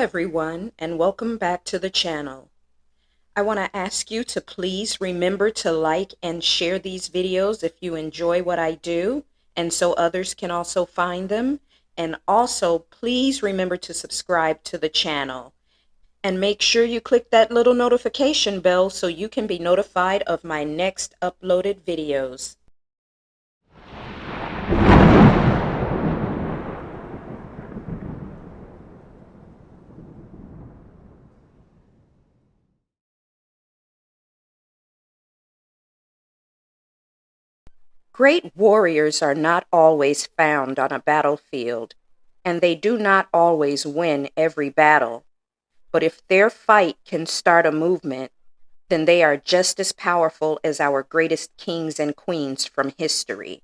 everyone, and welcome back to the channel. I want to ask you to please remember to like and share these videos if you enjoy what I do, and so others can also find them. And also, please remember to subscribe to the channel. And make sure you click that little notification bell so you can be notified of my next uploaded videos. Great warriors are not always found on a battlefield, and they do not always win every battle. But if their fight can start a movement, then they are just as powerful as our greatest kings and queens from history.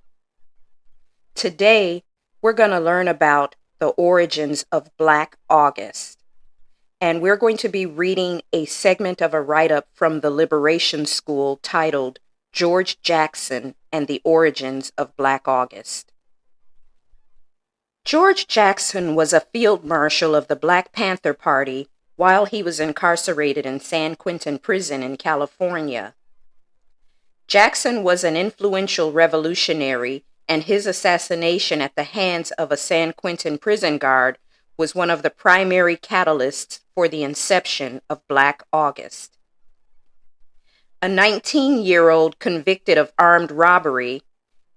Today, we're going to learn about the origins of Black August. And we're going to be reading a segment of a write-up from the Liberation School titled George Jackson and the Origins of Black August. George Jackson was a field marshal of the Black Panther Party while he was incarcerated in San Quentin Prison in California. Jackson was an influential revolutionary, and his assassination at the hands of a San Quentin prison guard was one of the primary catalysts for the inception of Black August. A 19-year-old convicted of armed robbery,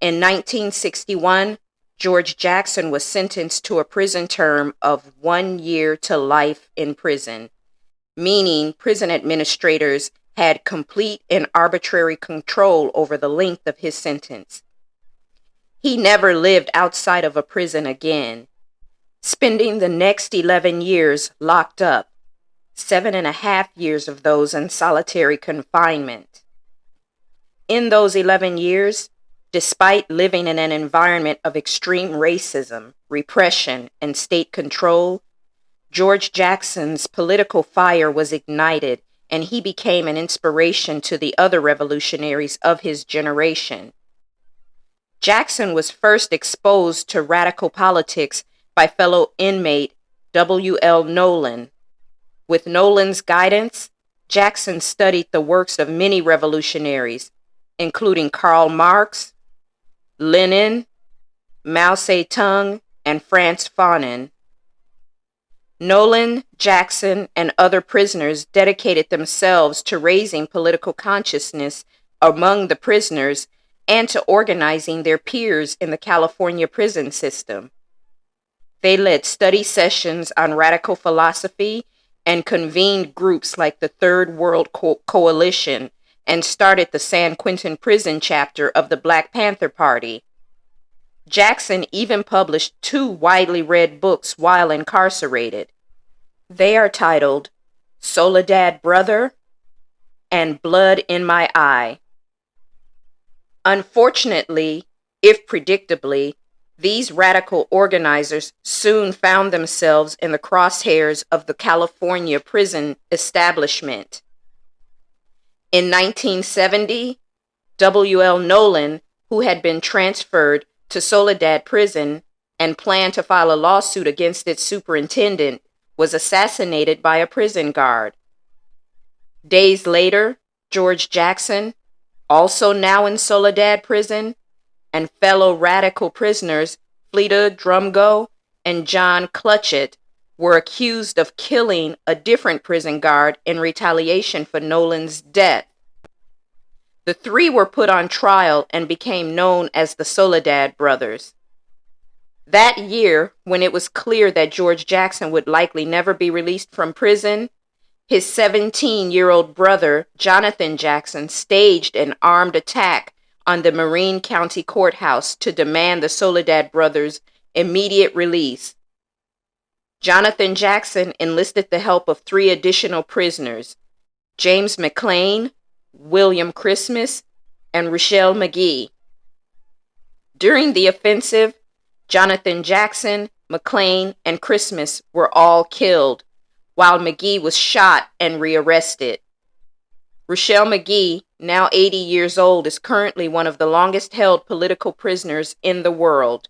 in 1961, George Jackson was sentenced to a prison term of 1 year to life in prison, meaning prison administrators had complete and arbitrary control over the length of his sentence. He never lived outside of a prison again, spending the next 11 years locked up, 7.5 years of those in solitary confinement. In those 11 years, despite living in an environment of extreme racism, repression, and state control, George Jackson's political fire was ignited, and he became an inspiration to the other revolutionaries of his generation. Jackson was first exposed to radical politics by fellow inmate W.L. Nolan. With Nolan's guidance, Jackson studied the works of many revolutionaries, including Karl Marx, Lenin, Mao Zedong, and Frantz Fanon. Nolan, Jackson, and other prisoners dedicated themselves to raising political consciousness among the prisoners and to organizing their peers in the California prison system. They led study sessions on radical philosophy and convened groups like the Third World Coalition and started the San Quentin prison chapter of the Black Panther Party. Jackson even published 2 widely read books while incarcerated. They are titled Soledad Brother and Blood in My Eye. Unfortunately, if predictably, these radical organizers soon found themselves in the crosshairs of the California prison establishment. In 1970, W.L. Nolan, who had been transferred to Soledad Prison and planned to file a lawsuit against its superintendent, was assassinated by a prison guard. Days later, George Jackson, also now in Soledad Prison, and fellow radical prisoners Fleta Drumgo and John Clutchett were accused of killing a different prison guard in retaliation for Nolan's death. The 3 were put on trial and became known as the Soledad Brothers. That year, when it was clear that George Jackson would likely never be released from prison, his 17-year-old brother, Jonathan Jackson, staged an armed attack on the Marin County Courthouse to demand the Soledad Brothers' immediate release. Jonathan Jackson enlisted the help of 3 additional prisoners, James McClain, William Christmas, and Ruchell Magee. During the offensive, Jonathan Jackson, McClain, and Christmas were all killed, while Magee was shot and rearrested. Ruchell Magee, now 80 years old, is currently one of the longest-held political prisoners in the world.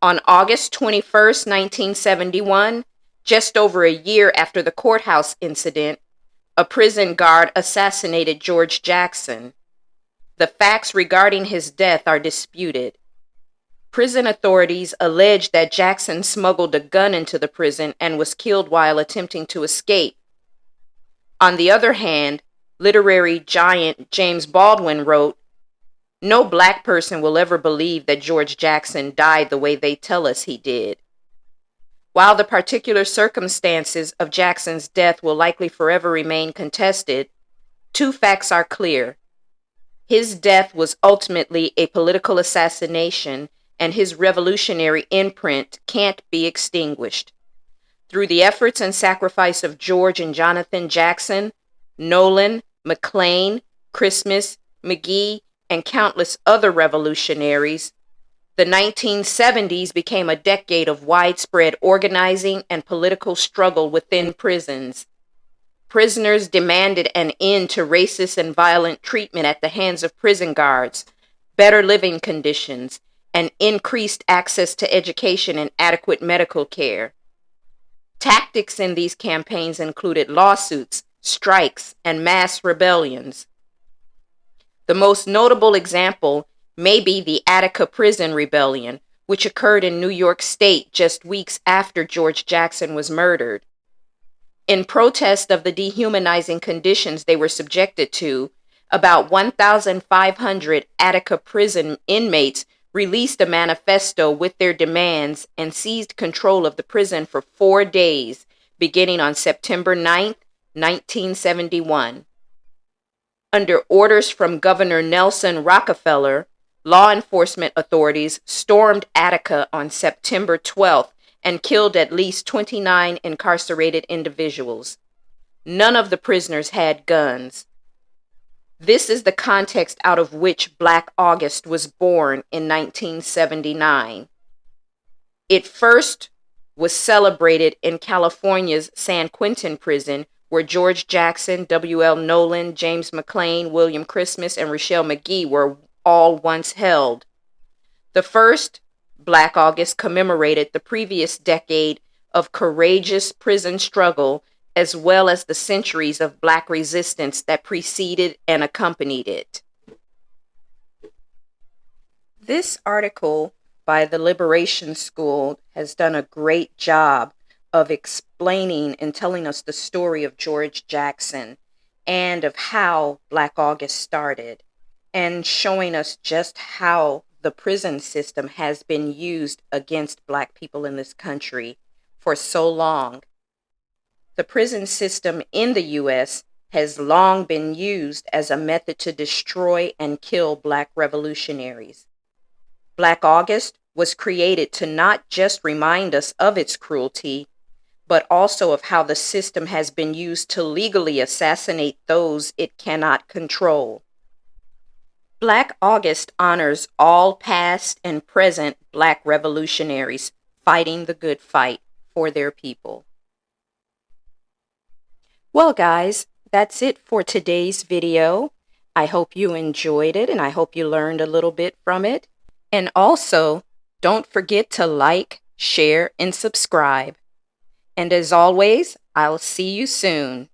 On August 21, 1971, Just over a year after the courthouse incident, a prison guard assassinated George Jackson. The facts regarding his death are disputed. Prison authorities allege that Jackson smuggled a gun into the prison and was killed while attempting to escape. On the other hand, literary giant James Baldwin wrote, "No black person will ever believe that George Jackson died the way they tell us he did." While the particular circumstances of Jackson's death will likely forever remain contested, two facts are clear. His death was ultimately a political assassination, and his revolutionary imprint can't be extinguished. Through the efforts and sacrifice of George and Jonathan Jackson, Nolan, McLean, Christmas, McGee, and countless other revolutionaries, the 1970s became a decade of widespread organizing and political struggle within prisons. Prisoners demanded an end to racist and violent treatment at the hands of prison guards, better living conditions, and increased access to education and adequate medical care. Tactics in these campaigns included lawsuits, strikes, and mass rebellions. The most notable example may be the Attica Prison Rebellion, which occurred in New York State just weeks after George Jackson was murdered. In protest of the dehumanizing conditions they were subjected to, about 1,500 Attica prison inmates released a manifesto with their demands and seized control of the prison for 4 days, beginning on September 9, 1971. Under orders from Governor Nelson Rockefeller, law enforcement authorities stormed Attica on September 12th and killed at least 29 incarcerated individuals. None of the prisoners had guns. This is the context out of which Black August was born in 1979. It first was celebrated in California's San Quentin prison, where George Jackson, W.L. Nolan, James McLean, William Christmas, and Rochelle McGee were all once held. The first Black August commemorated the previous decade of courageous prison struggle, as well as the centuries of Black resistance that preceded and accompanied it. This article by the Liberation School has done a great job of explaining and telling us the story of George Jackson and of how Black August started, and showing us just how the prison system has been used against Black people in this country for so long. The prison system in the U.S. has long been used as a method to destroy and kill Black revolutionaries. Black August was created to not just remind us of its cruelty, but also of how the system has been used to legally assassinate those it cannot control. Black August honors all past and present Black revolutionaries fighting the good fight for their people. Well, guys, that's it for today's video. I hope you enjoyed it and I hope you learned a little bit from it. And also, don't forget to like, share, and subscribe. And as always, I'll see you soon.